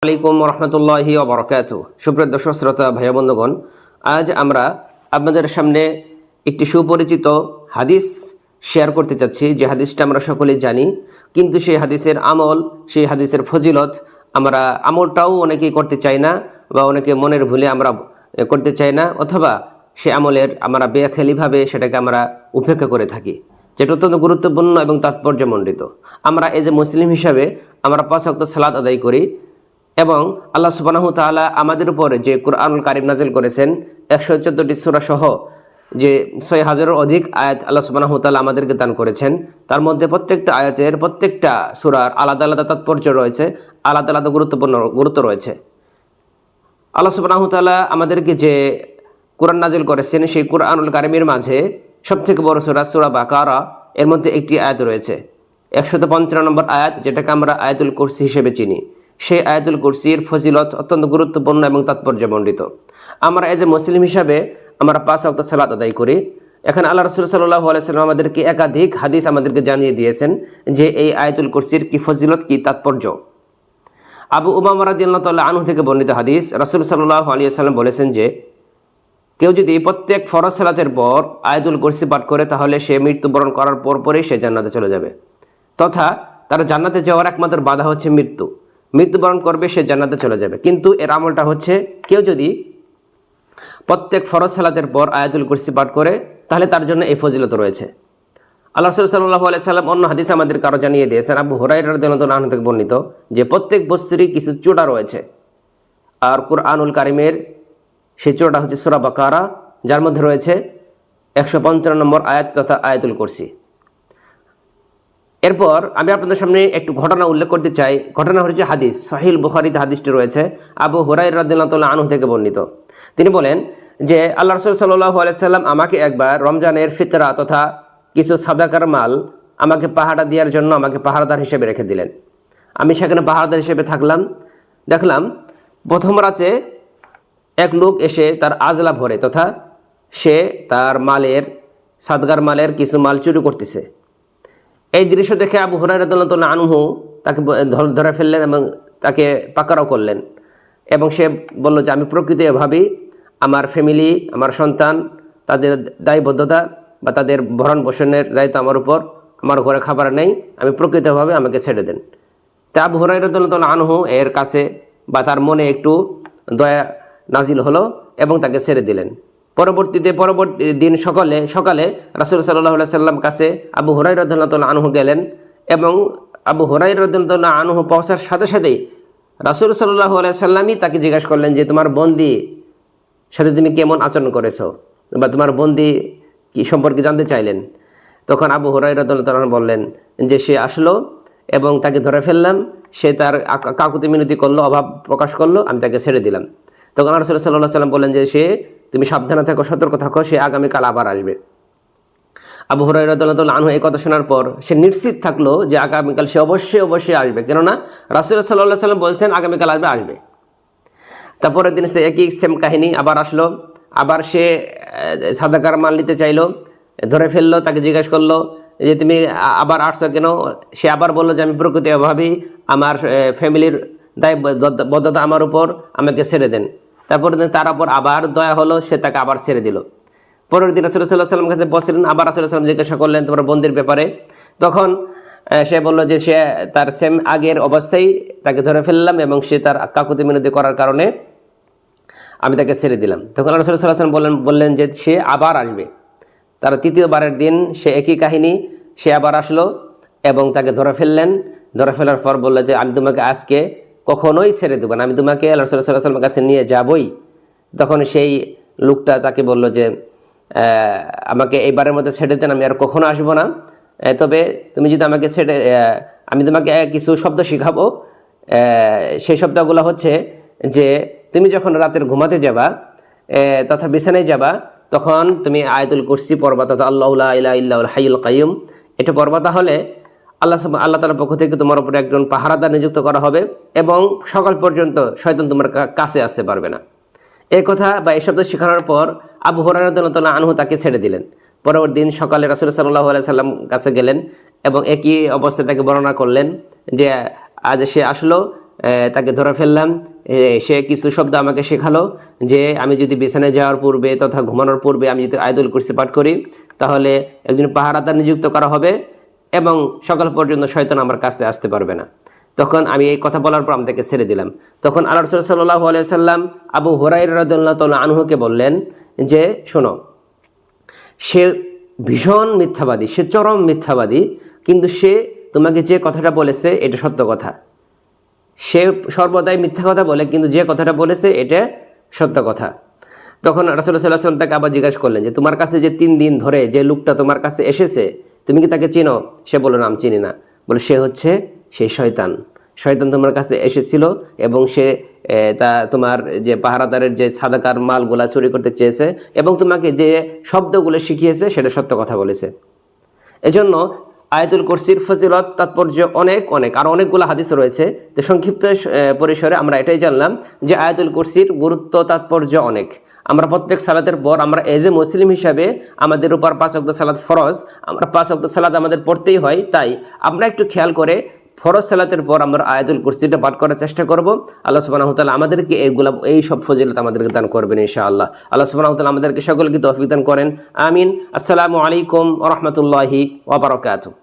আলাইকুম রহমতুল্লাহি ওয়া বারাকাতুহু। সুপ্রিয় দর্শক শ্রোতা ভাই বন্ধুগণ, আজ আমরা আপনাদের সামনে একটি সুপরিচিত হাদিস শেয়ার করতে চাচ্ছি, যে হাদিসটা আমরা সকলেই জানি, কিন্তু সেই হাদিসের আমল, সেই হাদিসের ফজিলত আমরা আমলটাও অনেকেই করতে চাই না, বা অনেকে মনের ভুলে আমরা করতে চাই না, অথবা সে আমলের আমরা বেখেয়ালিভাবে সেটাকে আমরা উপেক্ষা করে থাকি, যেটা অত্যন্ত গুরুত্বপূর্ণ এবং তাৎপর্যমণ্ডিত। আমরা এই যে মুসলিম হিসাবে আমরা 5 ওয়াক্ত সালাত আদায় করি, এবং আল্লাহ সুবহানাহু ওয়া তাআলা আমাদের উপরে যে কুরআনুল কারীম নাযিল করেছেন 114টি সূরা সহ যে 6000-এর অধিক আয়াত আল্লাহ সুবহানাহু ওয়া তাআলা আমাদেরকে দান করেছেন, তার মধ্যে প্রত্যেকটা আয়াতের প্রত্যেকটা সূরার আলাদা আলাদা তাৎপর্য রয়েছে, আলাদা আলাদা গুরুত্ব রয়েছে। আল্লাহ সুবহানাহু ওয়া তাআলা আমাদেরকে যে কুরআন নাযিল করেছেন, সেই কুরআনুল কারীমের মাঝে সবথেকে বড় সূরা বাকারা, এর মধ্যে একটি আয়াত রয়েছে 155 নম্বর আয়াত, যেটাকে আমরা আয়াতুল কুরসি হিসেবে চিনি। সেই আয়াতুল কুরসির ফজিলত অত্যন্ত গুরুত্বপূর্ণ এবং তাৎপর্যমণ্ডিত। আমরা এই যে মুসলিম হিসাবে আমরা 5 ওয়াক্ত সালাত আদায় করি, এখানে আল্লাহ রাসূল সাল্লাল্লাহু আলাইহি ওয়াসাল্লাম আমাদেরকে একাধিক হাদিস আমাদেরকে জানিয়ে দিয়েছেন যে এই আয়াতুল কুরসির কি ফজিলত, কি তাৎপর্য। আবু উমামা রাদিয়াল্লাহু তাআলা আনহু থেকে বর্ণিত হাদিস, রাসূল সাল্লাল্লাহু আলাইহি ওয়াসাল্লাম বলেছেন যে কেউ যদি প্রত্যেক ফরজ সালাতের পর আয়াতুল কুরসি পাঠ করে, তাহলে সে মৃত্যুবরণ করার পরপরই সে জান্নাতে চলে যাবে, তথা তার জান্নাতে যাওয়ার একমাত্র বাধা হচ্ছে মৃত্যুবরণ করবে, সে জান্নাতে চলে যাবে। কিন্তু এর আমলটা হচ্ছে, কেউ যদি প্রত্যেক ফরজ সালাতের পর আয়াতুল কুরসি পাঠ করে, তাহলে তার জন্য এই ফজিলত রয়েছে। আল্লাহ রাসূল সাল্লাল্লাহু আলাইহি সাল্লাম অন্য হাদিসে আমাদেরকে আরো জানিয়ে দিয়েছেন, আবু হুরায়রা রাদিয়াল্লাহু আনহু থেকে বর্ণিত, যে প্রত্যেক বস্তুরই কিছু চূড়া রয়েছে, আর কুরআনুল কারীমের সেই চূড়াটা হচ্ছে সূরা বাকারা, যার মধ্যে রয়েছে 155 নম্বর আয়াত তথা আয়াতুল কুরসি। এরপর আমি আপনাদের সামনে একটু ঘটনা উল্লেখ করতে চাই। ঘটনা হচ্ছে হাদিস, সহিহ বুখারীতে হাদিসটি রয়েছে, আবু হুরায়রা রাদিয়াল্লাহু তাআলা আনহু থেকে বর্ণিত। তিনি বলেন যে আল্লাহ রাসূল সাল্লাল্লাহু আলাইহি সাল্লাম আমাকে একবার রমজানের ফিতরা তথা কিছু সাদাকার মাল আমাকে পাহারা দেওয়ার জন্য আমাকে পাহারাদার হিসেবে রেখে দিলেন। আমি সেখানে পাহারাদার হিসেবে থাকলাম। দেখলাম প্রথম রাতে এক লোক এসে তার আজলা ভরে, তথা সে তার সাদগার মালের কিছু মাল চুরি করতেছে। এই দৃশ্য দেখে আবু হুরায়রা রাদিয়াল্লাহু তাআলা আনহু তাকে ধরে ফেললেন এবং তাকে পাকড়াও করলেন, এবং সে বলল যে আমি প্রকৃতি এভাবেই আমার ফ্যামিলি, আমার সন্তান, তাদের দায়বদ্ধতা বা তাদের ভরণ পোষণের দায়িত্ব আমার উপর, আমার ঘরে খাবার নেই, আমি প্রকৃতভাবে আমাকে ছেড়ে দেন। তা আবু হুরায়রা রাদিয়াল্লাহু তাআলা আনহু এর কাছে বা তার মনে একটু দয়া নাজিল হলো এবং তাকে ছেড়ে দিলেন। পরবর্তী দিন সকালে রাসূল সাল্লাল্লাহু আলাইহি সাল্লাম কাছে আবু হুরায়রা রাদিয়াল্লাহু তাআলা আনহু গেলেন, এবং আবু হুরায়রা রাদিয়াল্লাহু তাআলা আনহু পৌঁছার সাথে সাথেই রাসূল সাল্লাল্লাহু আলাইহি সাল্লামই তাকে জিজ্ঞাসা করলেন যে তোমার বন্দী সাথে তুমি কেমন আচরণ করেছো, বা তোমার বন্দী কি সম্পর্কে জানতে চাইলেন। তখন আবু হুরায়রা রাদিয়াল্লাহু তাআলা বললেন যে সে আসলো এবং তাকে ধরে ফেললাম, সে তার কাকুতি মিনতি করলো, অভাব প্রকাশ করলো, আমি তাকে ছেড়ে দিলাম। তখন রাসূল সাল্লাল্লাহু আলাইহি সাল্লাম বললেন যে তুমি সাবধানে থাকো, সতর্ক থাকো, সে আগামীকাল আবার আসবে। আবু হুরায়রা রাদিয়াল্লাহু তাআলা আনহু এই কথা শোনার পর সে নিশ্চিত থাকলো যে আগামীকাল সে অবশ্যই আসবে, কেননা রাসূল সাল্লাল্লাহু আলাইহি সাল্লাম বলছেন আগামীকাল আসবে। তারপরের দিন সে একই সেম কাহিনী আবার আসলো, আবার সে সাদাকার মাল নিতে চাইলো, ধরে ফেললো, তাকে জিজ্ঞাসা করলো যে তুমি আবার আসছো কেন। সে আবার বললো যে আমি প্রকৃতি অভাবেই আমার ফ্যামিলির দায়বদ্ধতা আমার উপর, আমাকে ছেড়ে দেন। তারপরে তার উপর আবার দয়া হলো, সে তাকে আবার ছেড়ে দিল। পরের দিন রাসূল সাল্লাল্লাহু আলাইহি ওয়াসাল্লাম কাছে বসলেন, আবার রাসূল সাল্লাল্লাহু আলাইহি ওয়াসাল্লাম জিজ্ঞাসা করলেন তোমার বন্দির ব্যাপারে। তখন সে বলল যে সে তার সেম আগের অবস্থায় তাকে ধরে ফেললাম, এবং সে তার কাকুতি মিনতি করার কারণে আমি তাকে ছেড়ে দিলাম। তখন রাসূল সাল্লাল্লাহু আলাইহি ওয়াসাল্লাম বললেন যে সে আবার আসবে। তার তৃতীয়বারের দিন সে একই কাহিনী, সে আবার আসলো এবং তাকে ধরে ফেললেন। ধরে ফেলার পর বলল যে আমি তোমাকে আজকে কখনোই ছেড়ে দেবো না, আমি তোমাকে রাসূল সাল্লাল্লাহু আলাইহি ওয়াসাল্লামের কাছে নিয়ে যাবই। তখন সেই লোকটা তাকে বলল যে আমাকে এইবারের মধ্যে ছেড়ে দেন, আমি আর কখনো আসবো না, তবে তুমি যদি আমাকে আমি তোমাকে কিছু শব্দ শিখাবো। সেই শব্দগুলো হচ্ছে যে তুমি যখন রাতের ঘুমাতে যাবা তথা বিছানায় যাবা, তখন তুমি আয়াতুল কুরসি পড়বা, তথা আল্লাহু লা ইলাহা ইল্লাহুল হাইয়ুল কাইয়ুম এটা পড়বা। তাহলে আল্লাহ তাআলার পক্ষ থেকে তোমার উপরে একজন পাহারাদার নিযুক্ত করা হবে, এবং সকাল পর্যন্ত শয়তান তোমার কাছে আসতে পারবে না। এই কথা বা এই শব্দ শেখানোর পর আবু হুরায়রা রাদিয়াল্লাহু তাআলা আনহু তাকে ছেড়ে দিলেন। পরবর্তী দিন সকালে রাসূল সাল্লাল্লাহু আলাইহি সাল্লাম কাছে গেলেন এবং একই অবস্থা তাকে বর্ণনা করলেন যে আজ সে আসলো তাকে ধরে ফেললাম। সে কিছু শব্দ আমাকে শেখালো যে আমি যদি বিছানায় যাওয়ার পূর্বে তথা ঘুমানোর পূর্বে আমি যদি আয়াতুল কুরসি পাঠ করি তাহলে একজন পাহারাদার নিযুক্ত করা হবে এবং সকাল পর্যন্ত শয়তান আমার কাছে আসতে পারবে না। তখন আমি এই কথা বলার পর আমাদেরকে ছেড়ে দিলাম। তখন আল্লাহ রাসূল সাল্লাল্লাহু আলাইহি সাল্লাম আবু হুরায়রা রাদিয়াল্লাহু তাআলা আনহুকে বললেন যে শোনো, সে ভীষণ মিথ্যাবাদী, সে চরম মিথ্যাবাদী, কিন্তু সে তোমাকে যে কথাটা বলেছে এটা সত্য কথা। সে সর্বদাই মিথ্যা কথা বলে, কিন্তু যে কথাটা বলেছে এটা সত্য কথা। তখন রাসূলুল্লাহ সাল্লাল্লাহু আলাইহি ওয়াসাল্লাম তাকে আবার জিজ্ঞাসা করলেন যে তোমার কাছে যে 3 দিন ধরে যে লোকটা তোমার কাছে এসেছে তুমি কি তাকে চিনো? সে বলল না, আমি চিনি না। বলে সে হচ্ছে সেই শয়তান। শয়তান তোমার কাছে এসেছিল এবং সে তা তোমার যে পাহারাদারের যে সাদাকার মালগুলা চুরি করতে চেয়েছে এবং তোমাকে যে শব্দগুলো শিখিয়েছে সেটা সত্য কথা বলেছে। এজন্য আয়াতুল কুরসির ফজিলত তাৎপর্য অনেক অনেক আর অনেকগুলো হাদিস রয়েছে। তো সংক্ষিপ্ত পরিসরে আমরা এটাই জানলাম যে আয়াতুল কুরসির গুরুত্ব তাৎপর্য অনেক। আমরা প্রত্যেক সালাতের পর আমরা এজ এ মুসলিম হিসাবে আমাদের উপর 5 ওয়াক্ত সালাত ফরজ, আমরা 5 ওয়াক্ত সালাত আমাদের পড়তেই হয়। তাই আমরা একটু খেয়াল করে ফরজ সালাতের পর আমরা আয়াতুল কুরসিটা পাঠ করার চেষ্টা করব। আল্লাহ সুবহানাহু ওয়া তাআলা আমাদেরকে এই সব ফজিলত আমাদেরকে দান করবেন ইনশাআল্লাহ। আল্লাহ সুবহানাহু ওয়া তাআলা আমাদেরকে সকলকে তৌফিক দান করেন। আমিন। আসসালামু আলাইকুম ওয়া রাহমাতুল্লাহি ওয়া বারাকাতুহু।